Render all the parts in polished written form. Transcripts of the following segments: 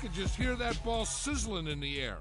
could just hear that ball sizzling in the air.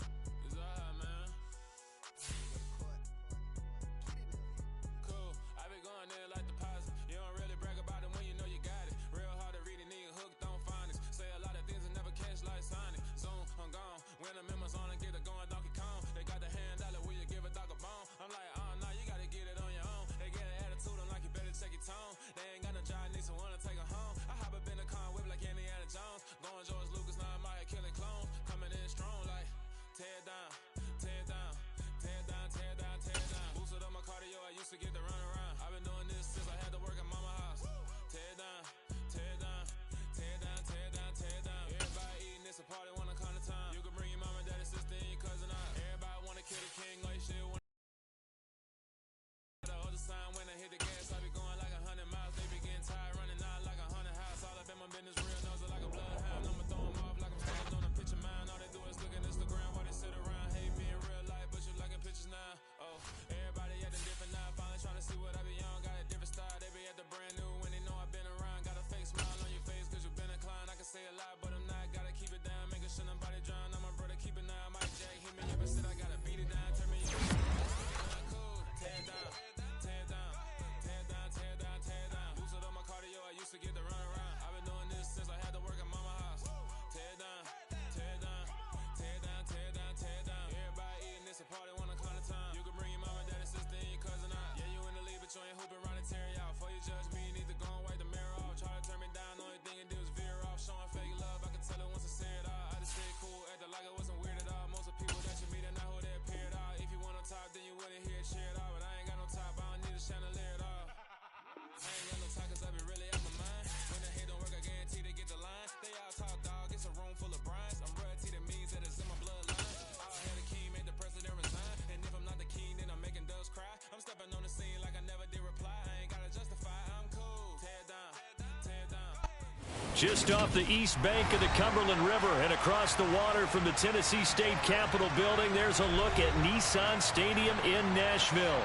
Just off the east bank of the Cumberland River and across the water from the Tennessee State Capitol building, there's a look at Nissan Stadium in Nashville.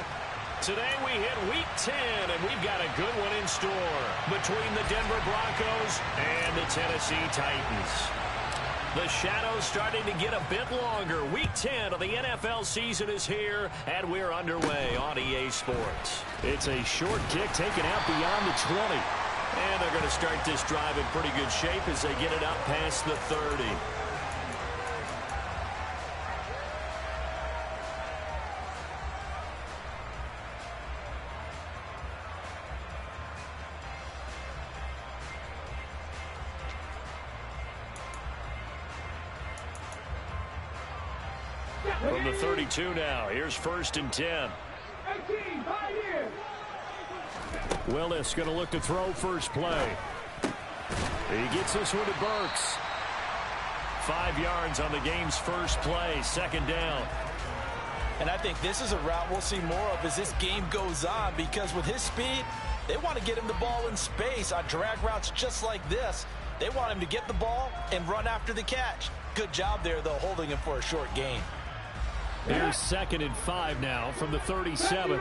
Today we hit Week 10, and we've got a good one in store between the Denver Broncos and the Tennessee Titans. The shadows starting to get a bit longer. Week 10 of the NFL season is here, and we're underway on EA Sports. It's a short kick taken out beyond the 20. And they're going to start this drive in pretty good shape as they get it out past the 30. From the 32 now, here's 1st and 10. Willis going to look to throw first play. He gets this one to Burks. 5 yards on the game's first play, 2nd down. And I think this is a route we'll see more of as this game goes on, because with his speed, they want to get him the ball in space on drag routes just like this. They want him to get the ball and run after the catch. Good job there, though, holding him for a short gain. Here's 2nd and 5 now from the 37.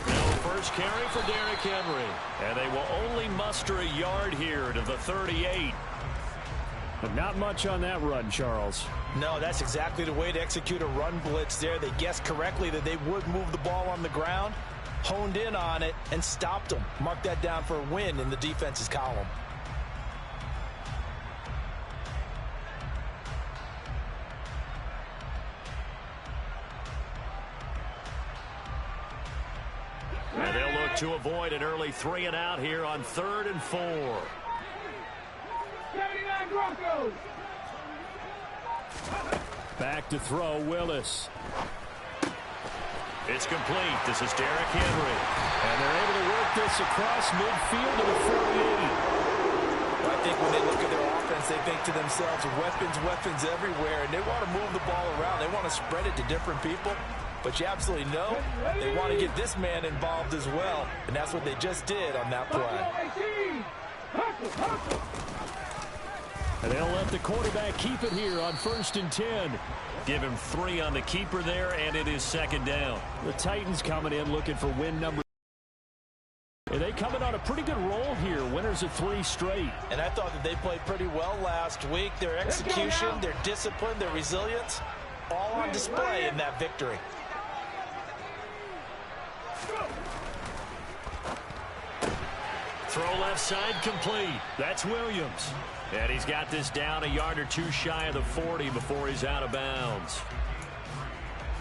Now first carry for Derrick Henry. And they will only muster a yard here to the 38. But not much on that run, Charles. No, that's exactly the way to execute a run blitz there. They guessed correctly that they would move the ball on the ground, honed in on it, and stopped them. Mark that down for a win in the defense's column. And they'll look to avoid an early 3 and out here on 3rd and 4. 79 Broncos. Back to throw, Willis. It's complete. This is Derrick Henry. And they're able to work this across midfield to the 48. I think when they look at their offense, they think to themselves, weapons everywhere, and they want to move the ball around. They want to spread it to different people. But you absolutely know they want to get this man involved as well, and that's what they just did on that play. And they'll let the quarterback keep it here on 1st and 10. Give him 3 on the keeper there, and it is 2nd down. The Titans coming in looking for win number And they come in on a pretty good roll here, winners of 3 straight. And I thought that they played pretty well last week. Their execution, their discipline, their resilience, all on display in that victory. Throw left side complete. That's Williams. And he's got this down a yard or 2 shy of the 40 before he's out of bounds.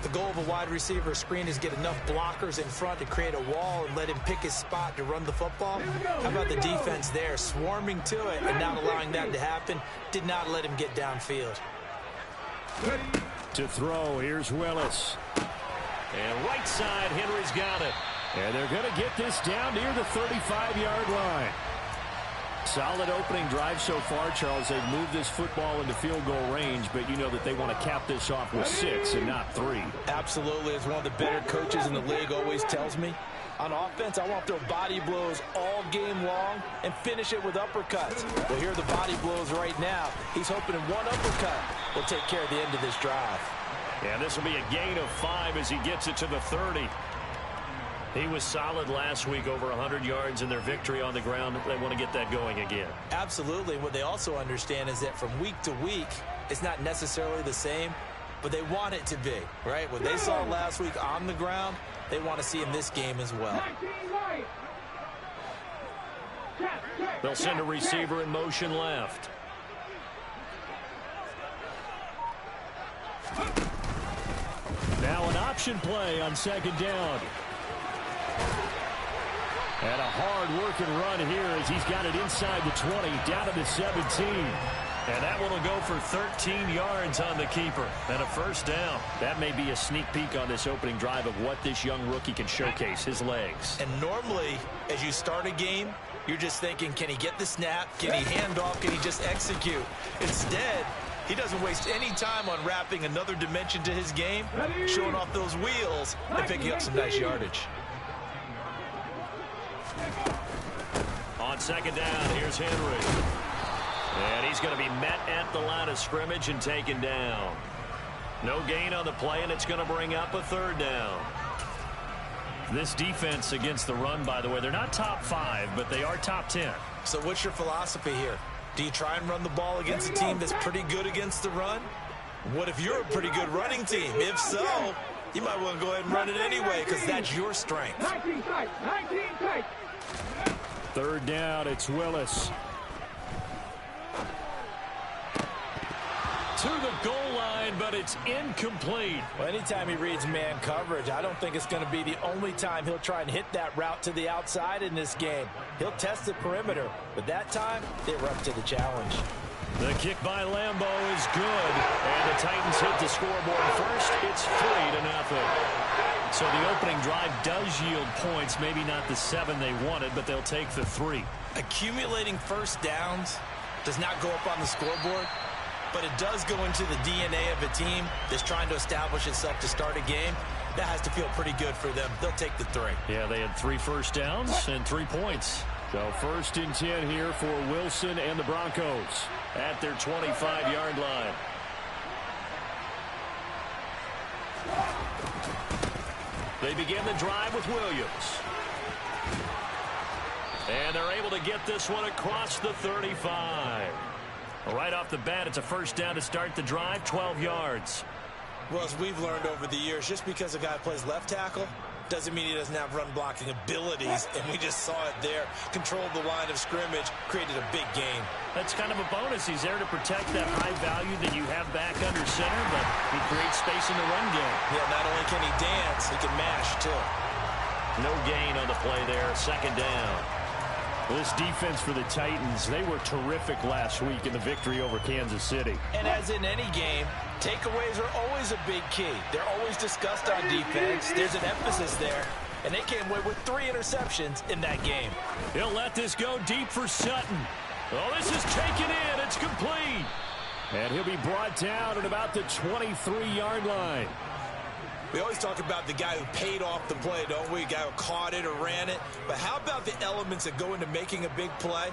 The goal of a wide receiver screen is get enough blockers in front to create a wall and let him pick his spot to run the football. How about the defense there, swarming to it and not allowing that to happen? Did not let him get downfield. To throw, here's Willis. And right side, Henry's got it. And they're going to get this down near the 35-yard line. Solid opening drive so far, Charles. They've moved this football into field goal range, but you know that they want to cap this off with 6 and not 3. Absolutely. As one of the better coaches in the league always tells me, on offense, I want to throw body blows all game long and finish it with uppercuts. Well, here are the body blows right now. He's hoping in one uppercut will take care of the end of this drive. And this will be a gain of 5 as he gets it to the 30. He was solid last week, over 100 yards in their victory on the ground. They want to get that going again. Absolutely. What they also understand is that from week to week, it's not necessarily the same, but they want it to be, right? What they saw last week on the ground, they want to see in this game as well. They'll send a receiver in motion left. Now an option play on 2nd down. And a hard-working run here as he's got it inside the 20, down to the 17. And that one will go for 13 yards on the keeper. And a first down. That may be a sneak peek on this opening drive of what this young rookie can showcase, his legs. And normally, as you start a game, you're just thinking, can he get the snap? Can he hand off? Can he just execute? Instead, he doesn't waste any time on wrapping another dimension to his game, showing off those wheels and picking up some nice yardage. On 2nd down, here's Henry. And he's going to be met at the line of scrimmage and taken down. No gain on the play, and it's going to bring up a 3rd down. This defense against the run, by the way, they're not top 5, but they are top 10. So what's your philosophy here? Do you try and run the ball against a team that's pretty good against the run? What if you're a pretty good running team? If so, you might want to go ahead and run it anyway because that's your strength. 3rd down, it's Willis. To the goal line, but it's incomplete. Well, anytime he reads man coverage, I don't think it's going to be the only time he'll try and hit that route to the outside in this game. He'll test the perimeter, but that time, they were up to the challenge. The kick by Lambo is good, and the Titans hit the scoreboard first. It's 3-0. So the opening drive does yield points, maybe not the 7 they wanted, but they'll take the 3. Accumulating first downs does not go up on the scoreboard, but it does go into the DNA of a team that's trying to establish itself to start a game. That has to feel pretty good for them. They'll take the 3. Yeah, they had 3 first downs and 3 points. So 1st and 10 here for Wilson and the Broncos at their 25-yard line. They begin the drive with Williams. And they're able to get this one across the 35. Right off the bat, it's a first down to start the drive, 12 yards. Well, as we've learned over the years, just because a guy plays left tackle doesn't mean he doesn't have run-blocking abilities, and we just saw it there. Controlled the line of scrimmage, created a big gain. That's kind of a bonus. He's there to protect that high value that you have back under center, but he creates space in the run game. Yeah, not only can he dance, he can mash, too. No gain on the play there, 2nd down. This defense for the Titans, they were terrific last week in the victory over Kansas City. And as in any game, takeaways are always a big key. They're always discussed on defense. There's an emphasis there. And they came away with 3 interceptions in that game. He'll let this go deep for Sutton. Oh, this is taken in. It's complete. And he'll be brought down at about the 23-yard line. We always talk about the guy who paid off the play, don't we? A guy who caught it or ran it. But how about the elements that go into making a big play?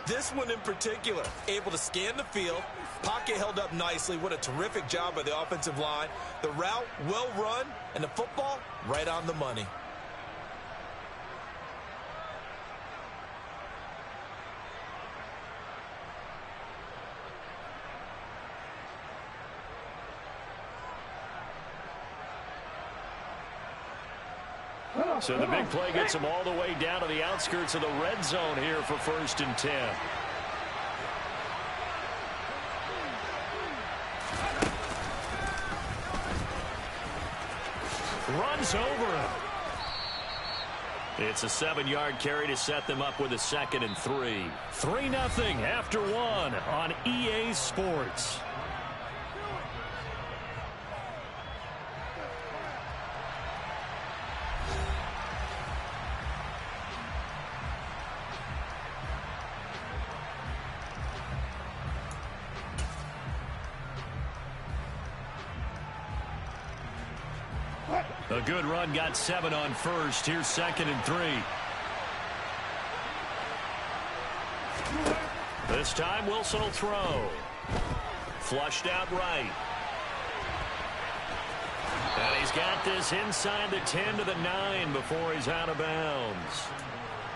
This one in particular, able to scan the field. Pocket held up nicely. What a terrific job by the offensive line. The route, well run, and the football, right on the money. So the big play gets them all the way down to the outskirts of the red zone here for 1st and 10. Runs over him. It's a 7-yard carry to set them up with a 2nd and 3. 3-0 after 1 on EA Sports. A good run, got 7 on 1st. Here's 2nd and 3. This time Wilson will throw. Flushed out right. And he's got this inside the 10 to the 9 before he's out of bounds.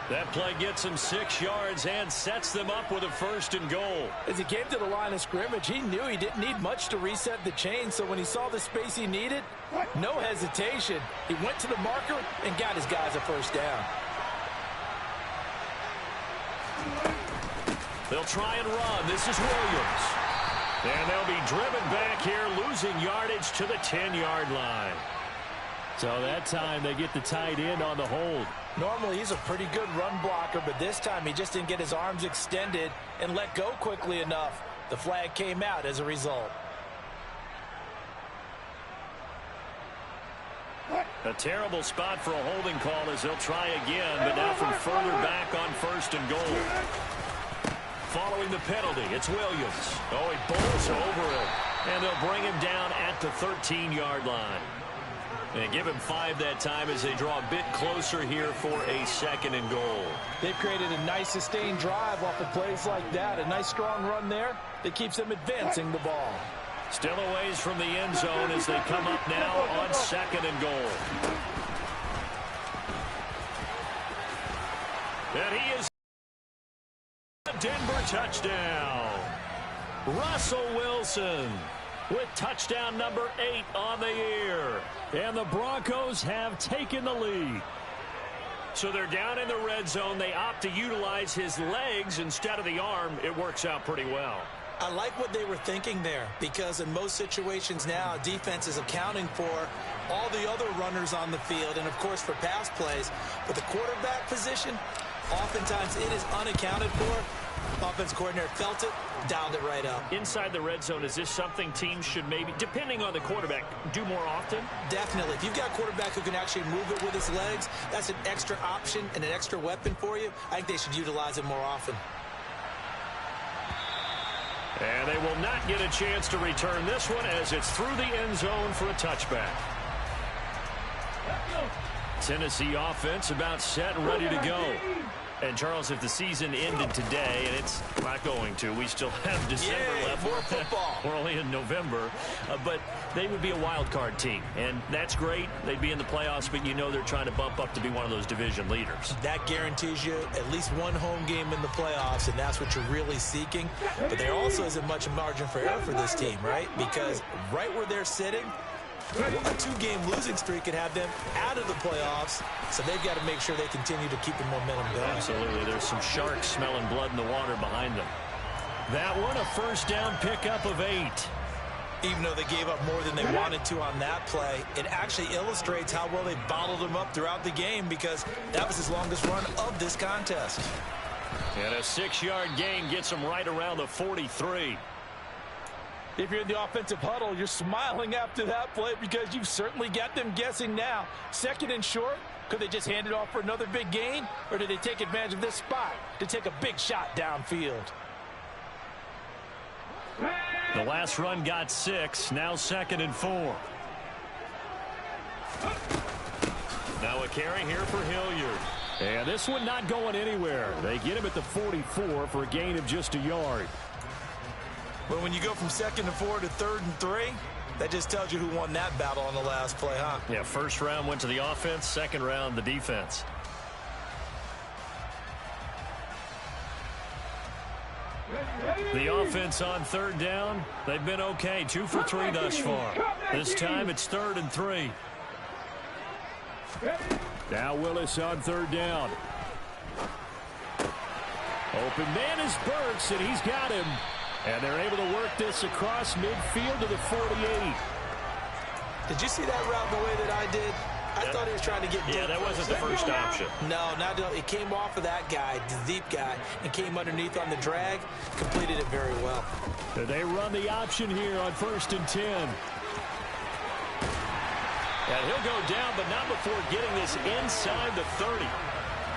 That play gets him 6 yards and sets them up with a 1st and goal. As he came to the line of scrimmage, he knew he didn't need much to reset the chain, so when he saw the space he needed, no hesitation. He went to the marker and got his guys a 1st down. They'll try and run. This is Williams. And they'll be driven back here, losing yardage to the 10-yard line. So that time they get the tight end on the hold. Normally he's a pretty good run blocker, but this time he just didn't get his arms extended and let go quickly enough. The flag came out as a result. A terrible spot for a holding call as they'll try again, but now from further back on 1st and goal. Following the penalty, it's Williams. Oh, he bowls over him, and they'll bring him down at the 13-yard line. And give him 5 that time as they draw a bit closer here for a 2nd and goal. They've created a nice sustained drive off of plays like that. A nice strong run there that keeps them advancing the ball. Still a ways from the end zone as they come up now on 2nd and goal. And he is a Denver touchdown. Russell Wilson with touchdown number 8 on the year. And the Broncos have taken the lead. So they're down in the red zone. They opt to utilize his legs instead of the arm. It works out pretty well. I like what they were thinking there, because in most situations now, defense is accounting for all the other runners on the field and, of course, for pass plays. But the quarterback position, oftentimes it is unaccounted for. Offense coordinator felt it, dialed it right up. Inside the red zone, is this something teams should maybe, depending on the quarterback, do more often? Definitely. If you've got a quarterback who can actually move it with his legs, that's an extra option and an extra weapon for you. I think they should utilize it more often. And they will not get a chance to return this one as it's through the end zone for a touchback. Tennessee offense about set and ready to go. And, Charles, if the season ended today, and it's not going to, we still have December left. More football. We're only in November. But they would be a wild card team, and that's great. They'd be in the playoffs, but you know they're trying to bump up to be one of those division leaders. That guarantees you at least one home game in the playoffs, and that's what you're really seeking. But there also isn't much margin for error for this team, right? Because right where they're sitting, a 2-game losing streak could have them out of the playoffs, so they've got to make sure they continue to keep the momentum going. Absolutely. There's some sharks smelling blood in the water behind them. That one, a 1st down pickup of 8. Even though they gave up more than they wanted to on that play, it actually illustrates how well they bottled them up throughout the game, because that was his longest run of this contest. And a 6-yard gain gets them right around the 43. If you're in the offensive huddle, you're smiling after that play because you've certainly got them guessing now. 2nd and short, could they just hand it off for another big gain? Or did they take advantage of this spot to take a big shot downfield? The last run got 6, now 2nd and 4. Now a carry here for Hilliard. And this one not going anywhere. They get him at the 44 for a gain of just a yard. But when you go from 2nd and 4 to 3rd and 3, that just tells you who won that battle on the last play, huh? Yeah, 1st round went to the offense, 2nd round the defense. The offense on 3rd down, they've been okay, 2 for 3 thus far. This time it's 3rd and 3. Now Willis on third down. Open man is Burks, and he's got him. And they're able to work this across midfield to the 48. Did you see that route the way that I did? I thought he was trying to get deep. Yeah, that wasn't the first option. No, it came off of that guy, the deep guy, and came underneath on the drag. Completed it very well. They run the option here on 1st and 10. And he'll go down, but not before getting this inside the 30.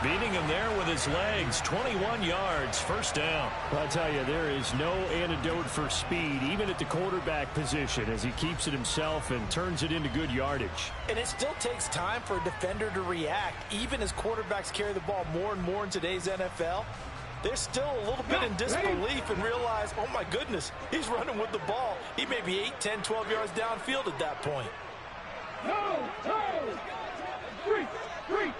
Beating him there with his legs. 21 yards, first down. I'll tell you, there is no antidote for speed, even at the quarterback position, as he keeps it himself and turns it into good yardage. And it still takes time for a defender to react. Even as quarterbacks carry the ball more and more in today's NFL, they're still a little bit in disbelief and realize, oh my goodness, he's running with the ball. He may be 8, 10, 12 yards downfield at that point. Three.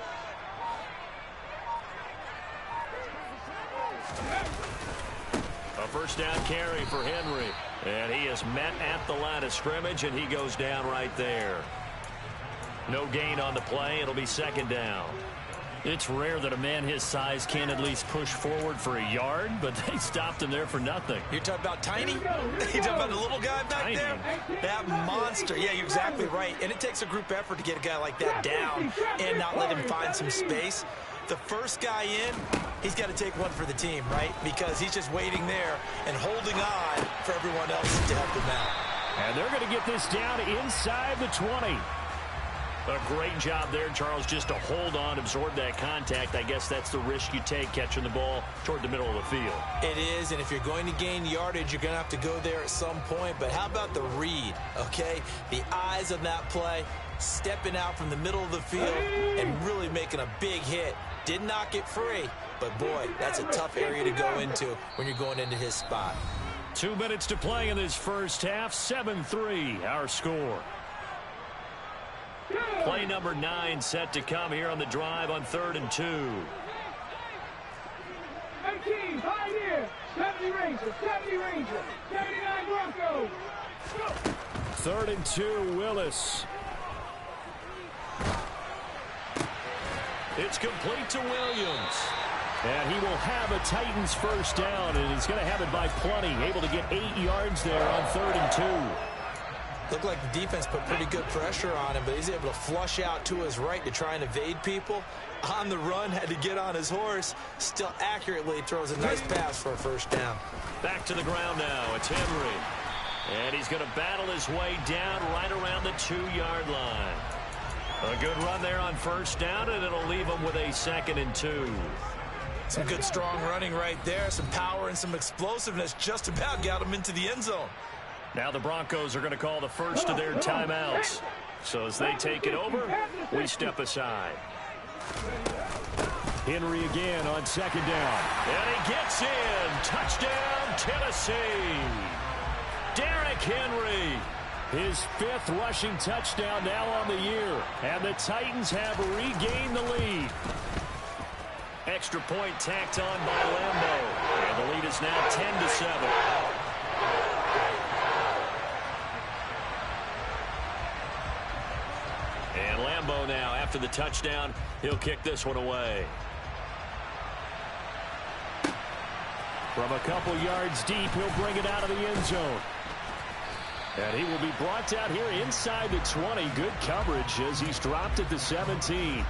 A first down carry for Henry. And he is met at the line of scrimmage, and he goes down right there. No gain on the play. It'll be second down. It's rare that a man his size can at least push forward for a yard, but they stopped him there for nothing. You're talking about Tiny? You're talking about the little guy back there? That monster. Yeah, you're exactly right. And it takes a group effort to get a guy like that down and not let him find some space. The first guy in, he's got to take one for the team, right? Because he's just waiting there and holding on for everyone else to help him out. And they're going to get this down inside the 20. A great job there, Charles, just to hold on, absorb that contact. I guess that's the risk you take catching the ball toward the middle of the field. It is, and if you're going to gain yardage, you're going to have to go there at some point. But how about the read, okay? The eyes on that play, stepping out from the middle of the field and really making a big hit. Did not get free, but boy, that's a tough area to go into when you're going into his spot. 2 minutes to play in this first half. 7-3, our score. Play number 9 set to come here on the drive on 3rd and 2. 18, Pioneer, 70 Ranger, 79 Broncos. 3rd and 2, Willis. It's complete to Williams. And he will have a Titans first down, and he's going to have it by plenty. Able to get 8 yards there on 3rd and 2. Looked like the defense put pretty good pressure on him, but he's able to flush out to his right to try and evade people. On the run, had to get on his horse. Still accurately throws a nice pass for a first down. Back to the ground now. It's Henry. And he's going to battle his way down right around the 2-yard line. A good run there on first down, and it'll leave him with a 2nd and 2. Some good strong running right there. Some power and some explosiveness just about got him into the end zone. Now the Broncos are going to call the first of their timeouts. So as they take it over, we step aside. Henry again on 2nd down. And he gets in. Touchdown, Tennessee. Derrick Henry. His 5th rushing touchdown now on the year. And the Titans have regained the lead. Extra point tacked on by Lambeau. And the lead is now 10-7. And Lambeau now, after the touchdown, he'll kick this one away. From a couple yards deep, he'll bring it out of the end zone. And he will be brought down here inside the 20. Good coverage as he's dropped at the 17.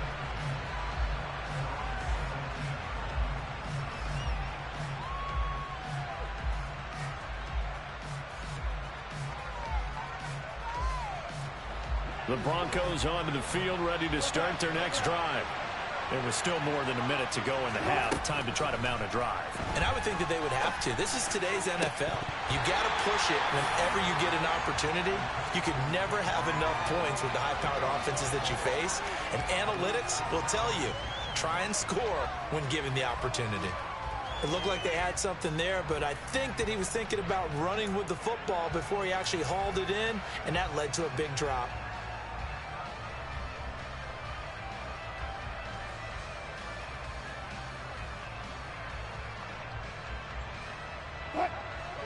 The Broncos onto the field, ready to start their next drive. There was still more than a minute to go in the half. Time to try to mount a drive. And I would think that they would have to. This is today's NFL. You got to push it whenever you get an opportunity. You can never have enough points with the high-powered offenses that you face. And analytics will tell you, try and score when given the opportunity. It looked like they had something there, but I think that he was thinking about running with the football before he actually hauled it in, and that led to a big drop.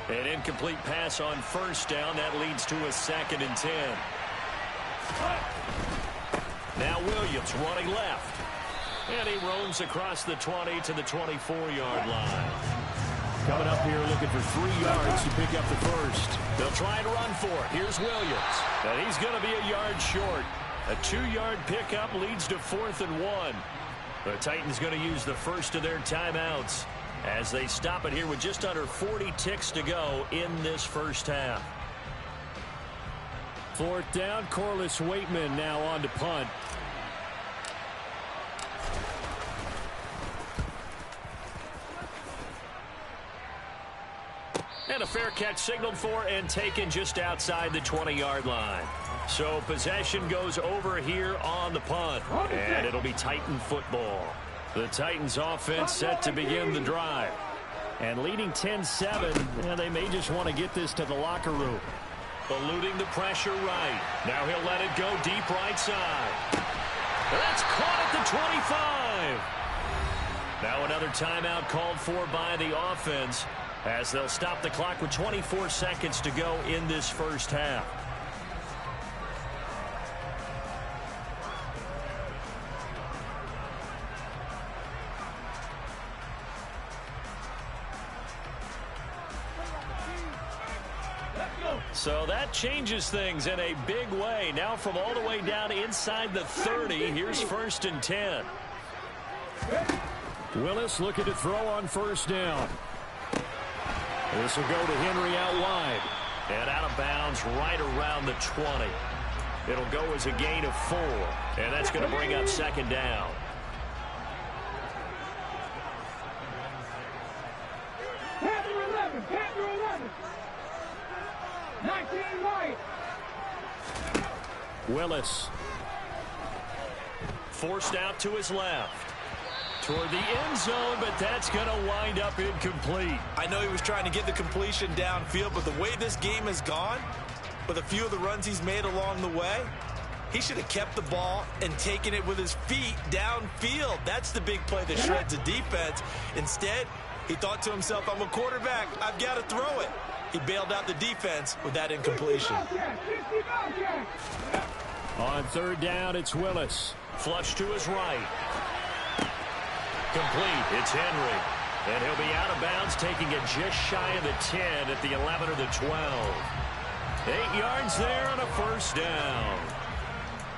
An incomplete pass on first down. That leads to a 2nd and 10. Now Williams running left. And he roams across the 20 to the 24-yard line. Coming up here looking for 3 yards to pick up the first. They'll try and run for it. Here's Williams. And he's going to be a yard short. A 2-yard pickup leads to 4th and 1. The Titans going to use the first of their timeouts as they stop it here with just under 40 ticks to go in this first half. 4th down, Corliss Waitman now on to punt. And a fair catch signaled for and taken just outside the 20-yard line. So possession goes over here on the punt. And it'll be Titan football. The Titans offense set to begin the drive. And leading 10-7, they may just want to get this to the locker room. Eluding the pressure right. Now he'll let it go deep right side. That's caught at the 25. Now another timeout called for by the offense as they'll stop the clock with 24 seconds to go in this first half. So that changes things in a big way. Now from all the way down inside the 30, here's 1st and 10. Willis looking to throw on first down. This will go to Henry out wide. And out of bounds right around the 20. It'll go as a gain of 4. And that's going to bring up 2nd down. Panther 11, Panther 11. 19 right. Willis. Forced out to his left. Toward the end zone, but that's going to wind up incomplete. I know he was trying to get the completion downfield, but the way this game has gone, with a few of the runs he's made along the way, he should have kept the ball and taken it with his feet downfield. That's the big play that shreds a defense. Instead, he thought to himself, I'm a quarterback. I've got to throw it. He bailed out the defense with that incompletion. On 3rd down, it's Willis. Flush to his right. Complete. It's Henry. And he'll be out of bounds, taking it just shy of the 10 at the 11 or the 12. 8 yards there on a first down.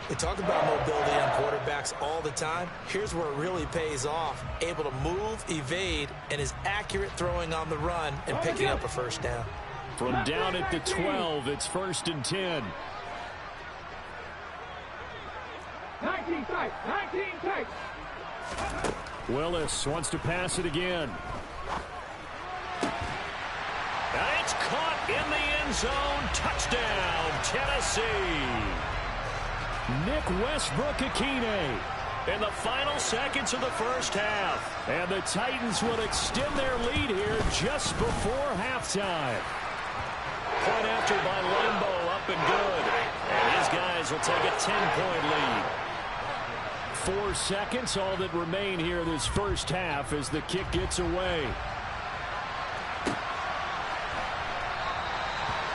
They talk about mobility on quarterbacks all the time. Here's where it really pays off. Able to move, evade, and is accurate throwing on the run and picking up a first down. From down at the 12, it's 1st and 10. 19 tight, 19 tight. Willis wants to pass it again. And it's caught in the end zone. Touchdown, Tennessee. Nick Westbrook-Ikhine in the final seconds of the first half. And the Titans will extend their lead here just before halftime. Point after by Lambo, up and good. And his guys will take a 10-point lead. 4 seconds, all that remain here this first half as the kick gets away.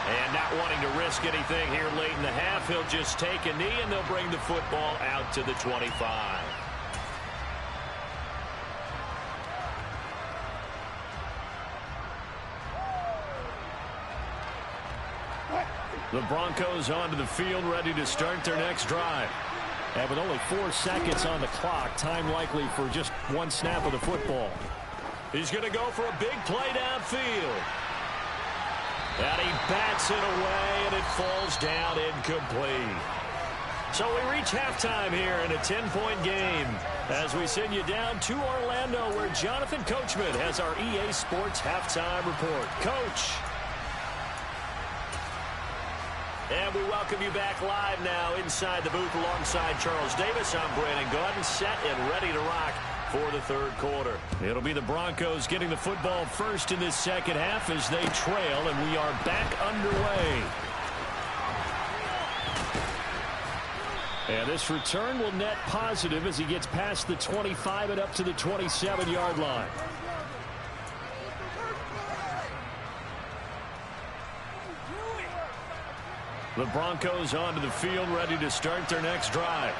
And not wanting to risk anything here late in the half, he'll just take a knee and they'll bring the football out to the 25. The Broncos onto the field, ready to start their next drive. And with only 4 seconds on the clock, time likely for just one snap of the football. He's going to go for a big play downfield. And he bats it away, and it falls down incomplete. So we reach halftime here in a 10-point game as we send you down to Orlando, where Jonathan Coachman has our EA Sports halftime report. Coach. And we welcome you back live now inside the booth alongside Charles Davis. I'm Brandon Gaudin, set and ready to rock for the third quarter. It'll be the Broncos getting the football first in this second half as they trail, and we are back underway. And this return will net positive as he gets past the 25 and up to the 27-yard line. The Broncos onto the field, ready to start their next drive.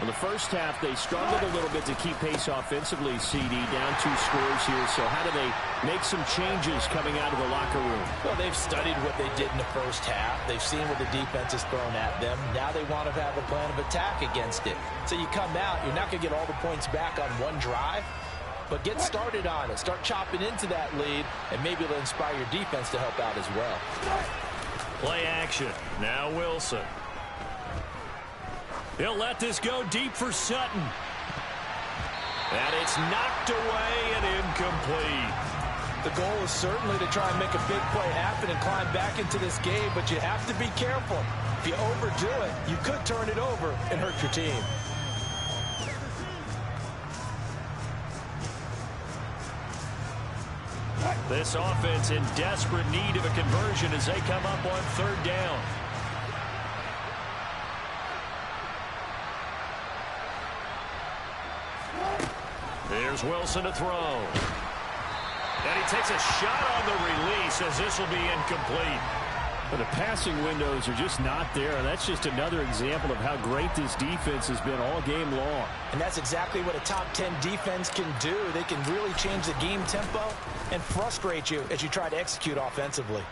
Well, the first half, they struggled a little bit to keep pace offensively, CD, down 2 scores here. So how do they make some changes coming out of the locker room? Well, they've studied what they did in the first half. They've seen what the defense has thrown at them. Now they want to have a plan of attack against it. So you come out, you're not going to get all the points back on one drive, but get started on it. Start chopping into that lead, and maybe it'll inspire your defense to help out as well. Play action. Now Wilson. He'll let this go deep for Sutton. And it's knocked away and incomplete. The goal is certainly to try and make a big play happen and climb back into this game, but you have to be careful. If you overdo it, you could turn it over and hurt your team. This offense in desperate need of a conversion as they come up on 3rd down. Here's Wilson to throw. And he takes a shot on the release as this will be incomplete. But the passing windows are just not there. And that's just another example of how great this defense has been all game long. And that's exactly what a top 10 defense can do. They can really change the game tempo and frustrate you as you try to execute offensively.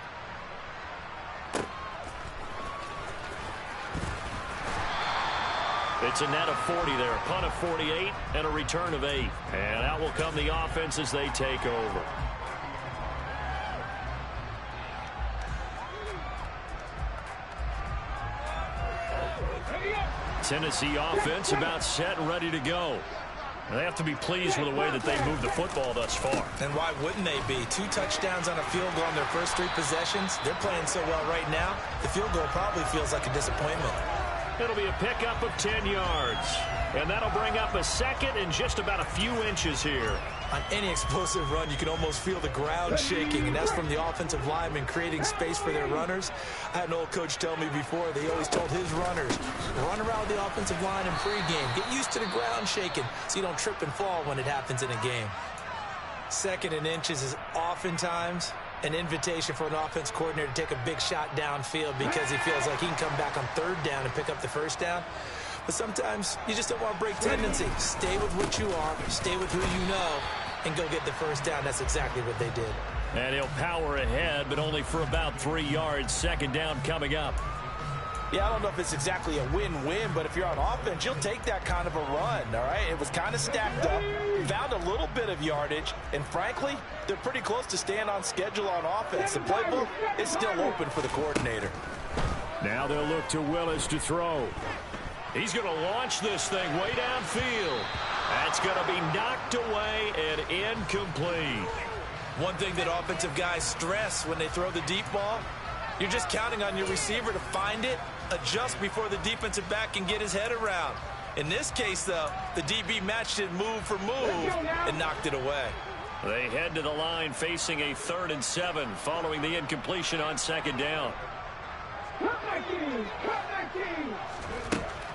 It's a net of 40 there, a punt of 48, and a return of 8. And out will come the offense as they take over. Tennessee offense about set and ready to go. They have to be pleased with the way that they moved the football thus far. And why wouldn't they be? 2 touchdowns on a field goal on their first 3 possessions. They're playing so well right now, the field goal probably feels like a disappointment. It'll be a pickup of 10 yards. And that'll bring up a second and just about a few inches here. On any explosive run, you can almost feel the ground shaking, and that's from the offensive linemen creating space for their runners. I had an old coach tell me before, they always told his runners, run around the offensive line in pregame. Get used to the ground shaking so you don't trip and fall when it happens in a game. 2nd and inches is oftentimes an invitation for an offense coordinator to take a big shot downfield because he feels like he can come back on 3rd down and pick up the first down. But sometimes you just don't want to break tendency. Stay with what you are, stay with who you know, and go get the first down. That's exactly what they did. And he'll power ahead, but only for about 3 yards. 2nd down coming up. Yeah, I don't know if it's exactly a win-win, but if you're on offense, you'll take that kind of a run, all right? It was kind of stacked up, found a little bit of yardage, and frankly, they're pretty close to staying on schedule on offense. The playbook is still open for the coordinator. Now they'll look to Willis to throw. He's going to launch this thing way downfield. That's going to be knocked away and incomplete. One thing that offensive guys stress when they throw the deep ball, you're just counting on your receiver to find it, adjust before the defensive back can get his head around. In this case, though, the DB matched it move for move and knocked it away. They head to the line facing a 3rd and 7 following the incompletion on 2nd down.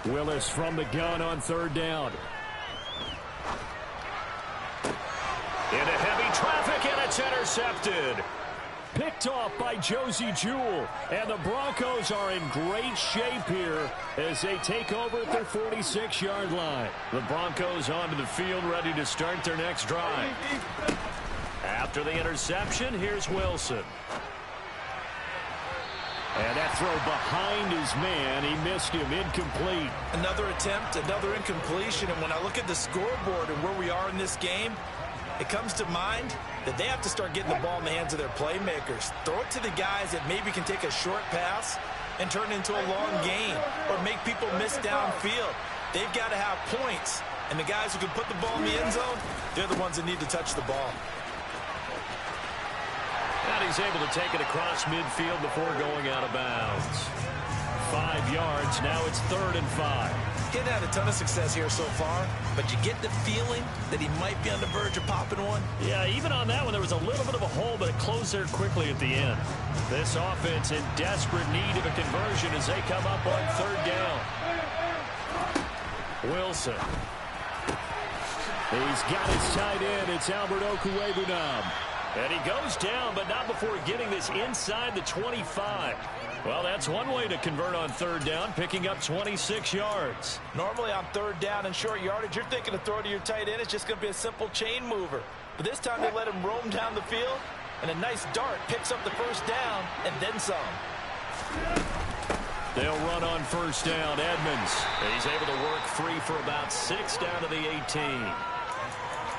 Willis from the gun on 3rd down. Into heavy traffic, and it's intercepted. Picked off by Josie Jewell. And the Broncos are in great shape here as they take over at their 46-yard line. The Broncos onto the field ready to start their next drive. After the interception, here's Wilson. And that throw behind his man, he missed him, incomplete. Another attempt, another incompletion, and when I look at the scoreboard and where we are in this game, it comes to mind that they have to start getting the ball in the hands of their playmakers. Throw it to the guys that maybe can take a short pass and turn it into a long gain or make people miss downfield. They've got to have points, and the guys who can put the ball in the end zone, they're the ones that need to touch the ball. And he's able to take it across midfield before going out of bounds. 5 yards, now it's 3rd and 5. He's had a ton of success here so far, but you get the feeling that he might be on the verge of popping one. Yeah, even on that one, there was a little bit of a hole, but it closed there quickly at the end. This offense in desperate need of a conversion as they come up on 3rd down. Wilson. He's got his tight end. It's Albert Okwuegbunam. And he goes down, but not before getting this inside the 25. Well, that's one way to convert on third down, picking up 26 yards. Normally on third down and short yardage, you're thinking to throw to your tight end. It's just going to be a simple chain mover. But this time they let him roam down the field, and a nice dart picks up the first down and then some. They'll run on first down. Edmonds. He's able to work free for about 6 down to the 18.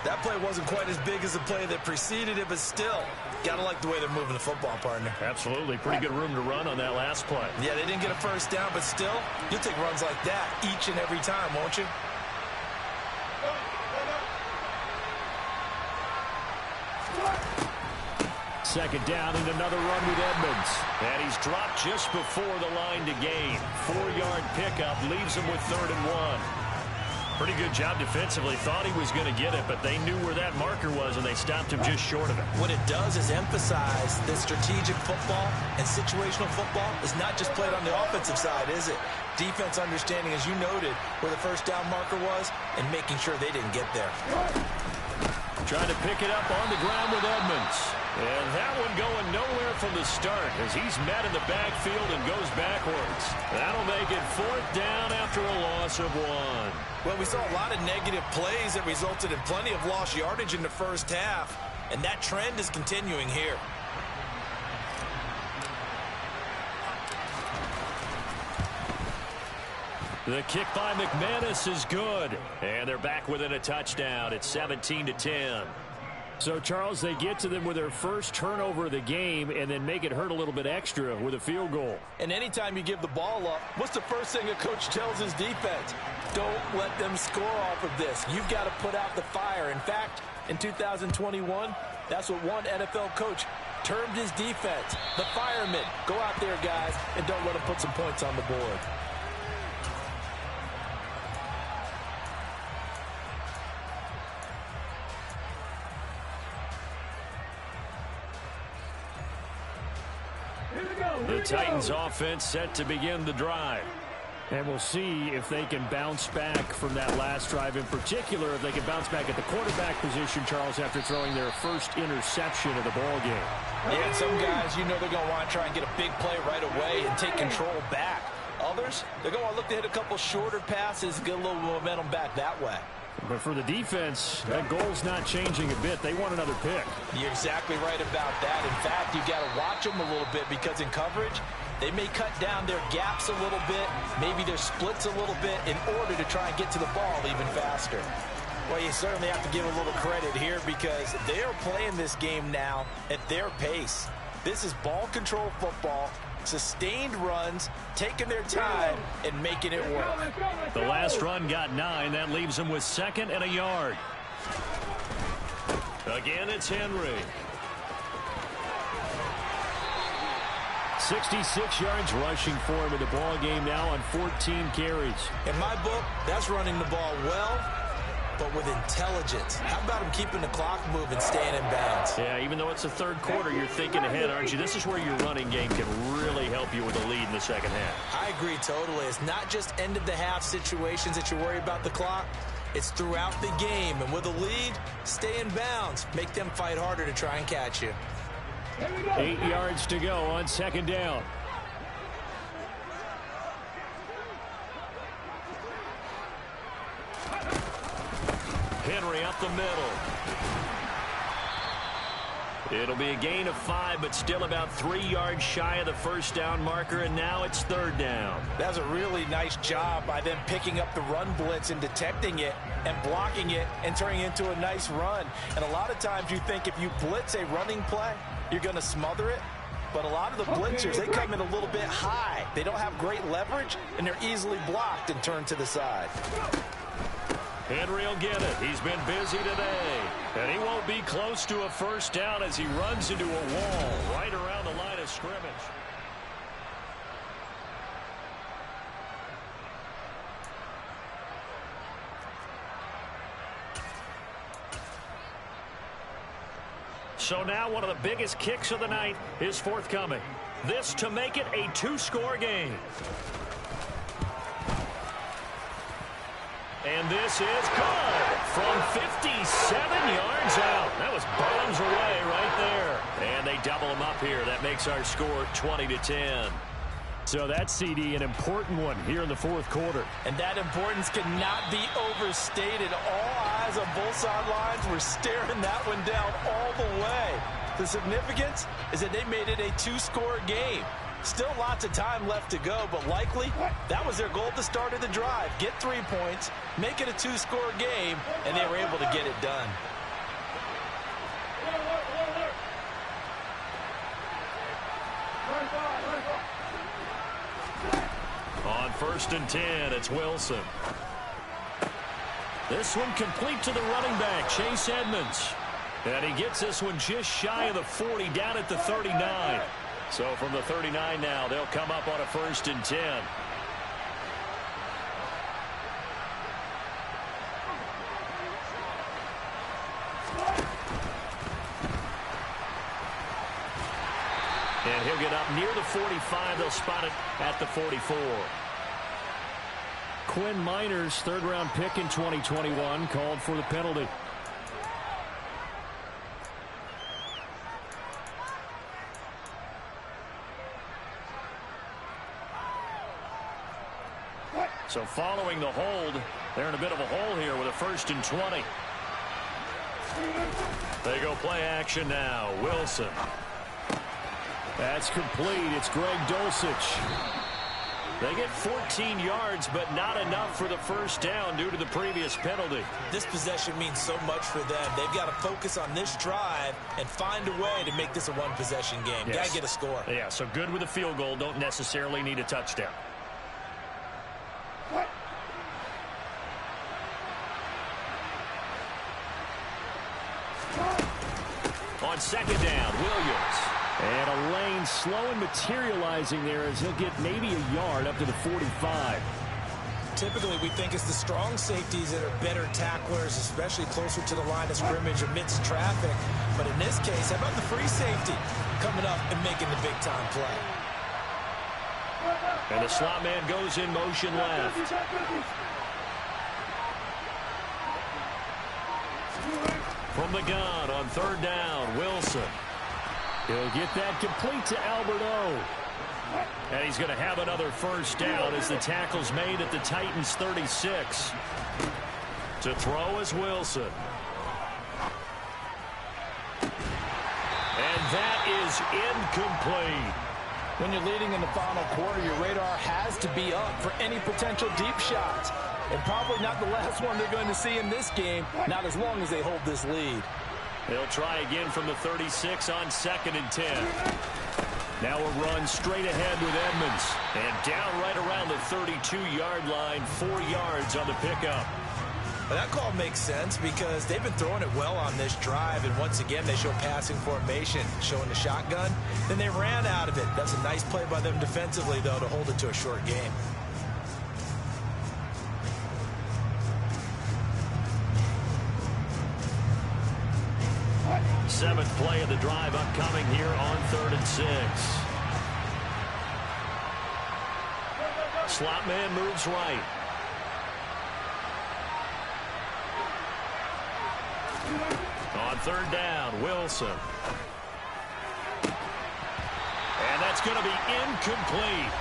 That play wasn't quite as big as the play that preceded it, but still, got to like the way they're moving the football, partner. Absolutely. Pretty good room to run on that last play. Yeah, they didn't get a first down, but still, you'll take runs like that each and every time, won't you? Second down and another run with Edmonds. And he's dropped just before the line to gain. 4-yard pickup leaves him with 3rd and 1. Pretty good job defensively. Thought he was going to get it, but they knew where that marker was, and they stopped him just short of it. What it does is emphasize that strategic football and situational football is not just played on the offensive side, is it? Defense understanding, as you noted, where the first down marker was and making sure they didn't get there. Trying to pick it up on the ground with Edmonds. And that one going nowhere from the start as he's met in the backfield and goes backwards. That'll make it 4th down after a loss of 1. Well, we saw a lot of negative plays that resulted in plenty of lost yardage in the first half, and that trend is continuing here. The kick by McManus is good, and they're back within a touchdown. It's 17-10. So, Charles, they get to them with their first turnover of the game and then make it hurt a little bit extra with a field goal. And anytime you give the ball up, what's the first thing a coach tells his defense? Don't let them score off of this. You've got to put out the fire. In fact, in 2021, that's what one NFL coach termed his defense. The firemen. Go out there, guys, and don't let them put some points on the board. The Titans offense set to begin the drive. And we'll see if they can bounce back from that last drive, in particular, if they can bounce back at the quarterback position, Charles, after throwing their first interception of the ball game. Yeah, and some guys, you know they're going to want to try and get a big play right away and take control back. Others, they're going to want to look to hit a couple shorter passes, get a little momentum back that way. But for the defense, that goal's not changing a bit. They want another pick. You're exactly right about that. In fact, you've got to watch them a little bit because in coverage, they may cut down their gaps a little bit, maybe their splits a little bit in order to try and get to the ball even faster. Well, you certainly have to give a little credit here because they are playing this game now at their pace. This is ball control football, sustained runs, taking their time, and making it work. The last run got 9. That leaves them with 2nd and a yard. Again, it's Henry. 66 yards rushing for him in the ball game now on 14 carries. In my book, that's running the ball well, but with intelligence. How about him keeping the clock moving, staying in bounds? Yeah, even though it's the third quarter, you're thinking ahead, aren't you? This is where your running game can really help you with a lead in the second half. I agree totally. It's not just end-of-the-half situations that you worry about the clock. It's throughout the game. And with a lead, stay in bounds. Make them fight harder to try and catch you. 8 yards to go on 2nd down. Henry up the middle. It'll be a gain of 5, but still about 3 yards shy of the first down marker, and now it's 3rd down. That's a really nice job by them picking up the run blitz and detecting it and blocking it and turning it into a nice run. And a lot of times you think if you blitz a running play, you're going to smother it. But a lot of the blitzers, they come in a little bit high. They don't have great leverage, and they're easily blocked and turned to the side. Henry will get it. He's been busy today. And he won't be close to a first down as he runs into a wall right around the line of scrimmage. So now one of the biggest kicks of the night is forthcoming. This to make it a 2-score game. And this is good. from 57 yards out. That was bombs away right there. And they double them up here. That makes our score 20-10. So that CD, an important one here in the fourth quarter. And that importance cannot be overstated. All eyes on both sidelines were staring that one down all the way. The significance is that they made it a two-score game. Still lots of time left to go, but likely that was their goal at the start of the drive. Get 3 points, make it a two-score game, and they were able to get it done. On 1st and 10, it's Wilson. This one complete to the running back, Chase Edmonds. And he gets this one just shy of the 40, down at the 39. So from the 39 now, they'll come up on a 1st and 10. And he'll get up near the 45. They'll spot it at the 44. Quinn Miners, third-round pick in 2021, called for the penalty. So following the hold, they're in a bit of a hole here with a 1st and 20. They go play action now. Wilson. That's complete. It's Greg Dulcich. They get 14 yards, but not enough for the first down due to the previous penalty. This possession means so much for them. They've got to focus on this drive and find a way to make this a one-possession game. Yes. Got to get a score. Yeah, so good with a field goal. Don't necessarily need a touchdown. On 2nd down, Williams. And a lane slow and materializing there as he'll get maybe a yard up to the 45. Typically, we think it's the strong safeties that are better tacklers, especially closer to the line of scrimmage amidst traffic. But in this case, how about the free safety coming up and making the big-time play? And the slot man goes in motion left. From the gun on 3rd down, Wilson. He'll get that complete to Albert O. And he's going to have another first down as the tackle's made at the Titans' 36. To throw is Wilson. And that is incomplete. When you're leading in the final quarter, your radar has to be up for any potential deep shots. And probably not the last one they're going to see in this game, not as long as they hold this lead. They'll try again from the 36 on 2nd and 10. Now a run straight ahead with Edmonds. And down right around the 32-yard line, 4 yards on the pickup. Well, that call makes sense because they've been throwing it well on this drive. And once again, they show passing formation, showing the shotgun. Then they ran out of it. That's a nice play by them defensively, though, to hold it to a short game. Seventh play of the drive upcoming here on 3rd and 6. Slot man moves right. On 3rd down, Wilson. And that's going to be incomplete.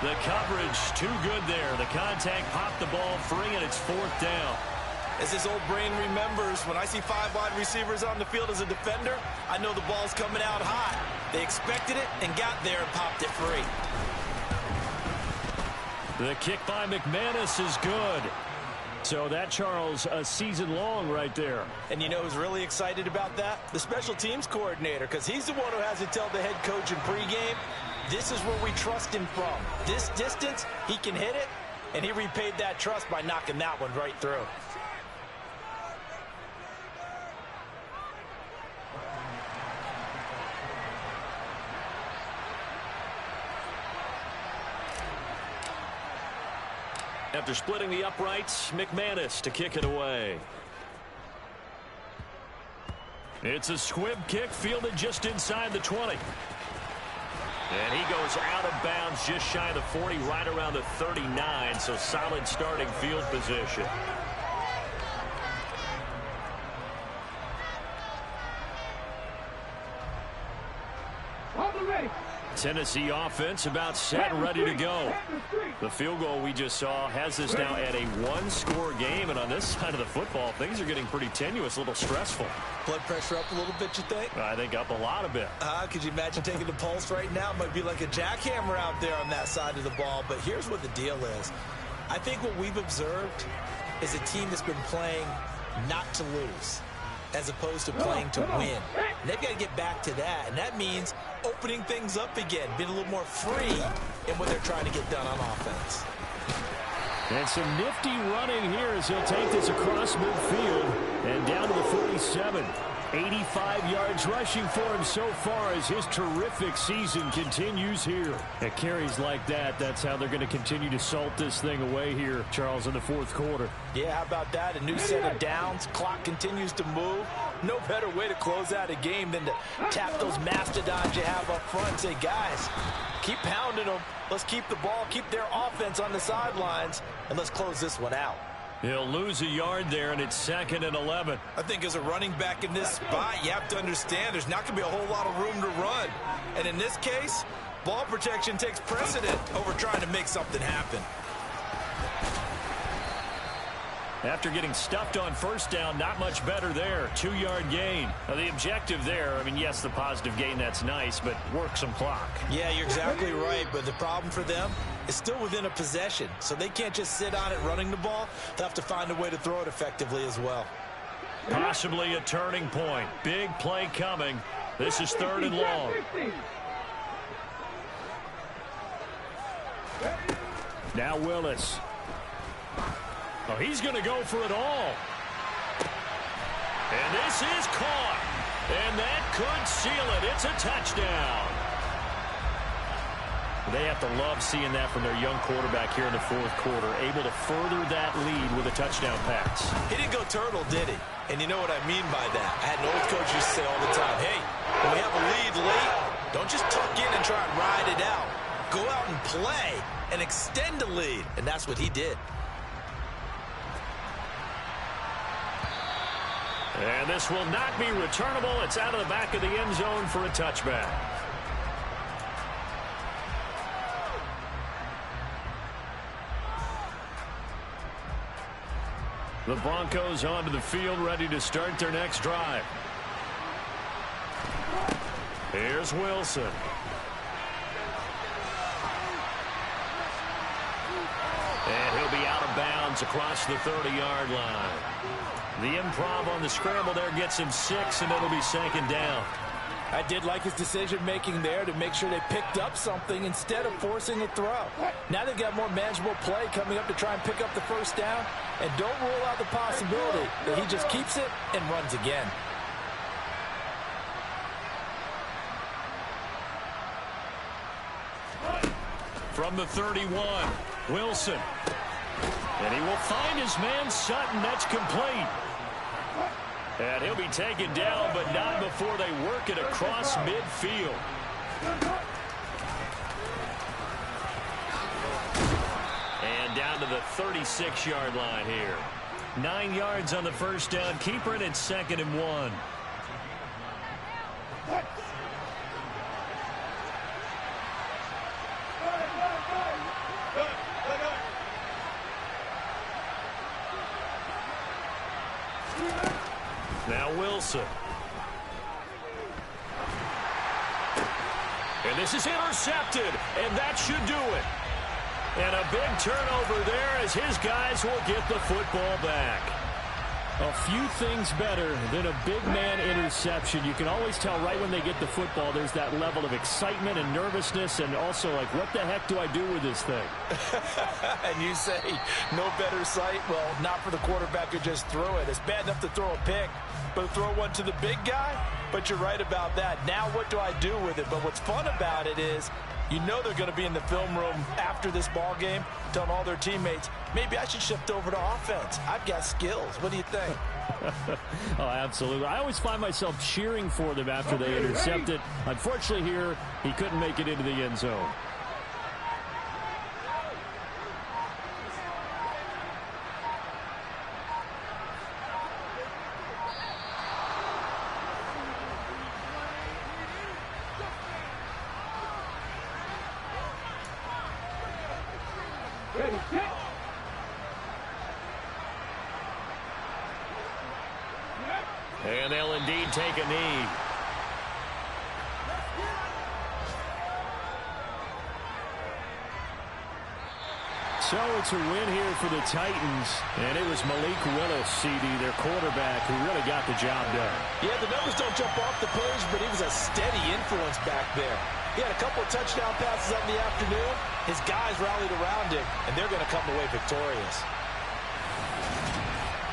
The coverage too good there. The contact popped the ball free, and it's 4th down. As his old brain remembers, when I see 5 wide receivers on the field as a defender, I know the ball's coming out hot. They expected it and got there and popped it free. The kick by McManus is good. So that, Charles, a season long right there. And you know who's really excited about that? The special teams coordinator, because he's the one who has to tell the head coach in pregame, this is where we trust him from. This distance, he can hit it, and he repaid that trust by knocking that one right through. After splitting the uprights, McManus to kick it away. It's a squib kick fielded just inside the 20. And he goes out of bounds just shy of the 40, right around the 39, so solid starting field position. ready. Tennessee offense about set and ready to go. The field goal we just saw has this now at a one-score game, and on this side of the football, things are getting pretty tenuous, a little stressful. Blood pressure up a little bit, you think? I think up a lot of bit. Could you imagine taking the pulse right now? It might be like a jackhammer out there on that side of the ball, but here's what the deal is. I think what we've observed is a team that's been playing not to lose, as opposed to playing to win. And they've got to get back to that, and that means opening things up again, being a little more free in what they're trying to get done on offense. And some nifty running here as he'll take this across midfield and down to the 47. 85 yards rushing for him so far as his terrific season continues here. At carries like that, that's how they're going to continue to salt this thing away here, Charles, in the fourth quarter. Yeah, how about that? A new set of downs. Clock continues to move. No better way to close out a game than to tap those mastodons you have up front and say, guys, keep pounding them. Let's keep the ball, keep their offense on the sidelines, and let's close this one out. He'll lose a yard there, and it's 2nd and 11. I think as a running back in this spot, you have to understand there's not going to be a whole lot of room to run. And in this case, ball protection takes precedent over trying to make something happen. After getting stuffed on first down, not much better there. 2-yard gain. Now, the objective there, I mean, yes, the positive gain, that's nice, but work some clock. Yeah, you're exactly right, but the problem for them is still within a possession, so they can't just sit on it running the ball. They'll have to find a way to throw it effectively as well. Possibly a turning point. Big play coming. This is 3rd and long. Now Willis. Oh, he's going to go for it all. And this is caught. And that could seal it. It's a touchdown. They have to love seeing that from their young quarterback here in the fourth quarter, able to further that lead with a touchdown pass. He didn't go turtle, did he? And you know what I mean by that. I had an old coach used to say all the time, hey, when we have a lead late, don't just tuck in and try and ride it out. Go out and play and extend the lead. And that's what he did. And this will not be returnable. It's out of the back of the end zone for a touchback. The Broncos onto the field, ready to start their next drive. Here's Wilson. And he'll be out of bounds across the 30-yard line. The improv on the scramble there gets him 6, and it'll be 2nd down. I did like his decision-making there to make sure they picked up something instead of forcing a throw. Now they've got more manageable play coming up to try and pick up the first down, and don't rule out the possibility that he just keeps it and runs again. From the 31, Wilson. And he will find his man Sutton. That's complete. And he'll be taken down, but not before they work it across midfield. And down to the 36-yard line here. 9 yards on the first down. Keeper it at 2nd and 1. Now Wilson. And this is intercepted, and that should do it. And a big turnover there as his guys will get the football back. A few things better than a big man interception. You can always tell right when they get the football, there's that level of excitement and nervousness, and also like, what the heck do I do with this thing? And you say, no better sight? Well, not for the quarterback who just threw it. It's bad enough to throw a pick, but to throw one to the big guy? But you're right about that. Now what do I do with it? But what's fun about it is, you know they're going to be in the film room after this ball game telling all their teammates, maybe I should shift over to offense. I've got skills. What do you think? Oh, absolutely. I always find myself cheering for them after they intercept it. Unfortunately here, he couldn't make it into the end zone. Ready, set. And they'll indeed take a knee. So it's a win here for the Titans. And it was Malik Willis, CD, their quarterback, who really got the job done. Yeah, the numbers don't jump off the page, but he was a steady influence back there. He had a couple of touchdown passes on the afternoon. His guys rallied around him, and they're going to come away victorious.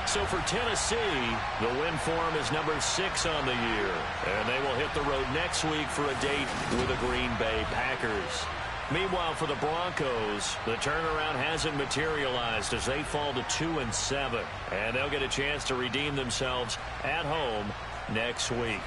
So for Tennessee, the win form is number 6 on the year. And they will hit the road next week for a date with the Green Bay Packers. Meanwhile, for the Broncos, the turnaround hasn't materialized as they fall to 2-7. And they'll get a chance to redeem themselves at home next week.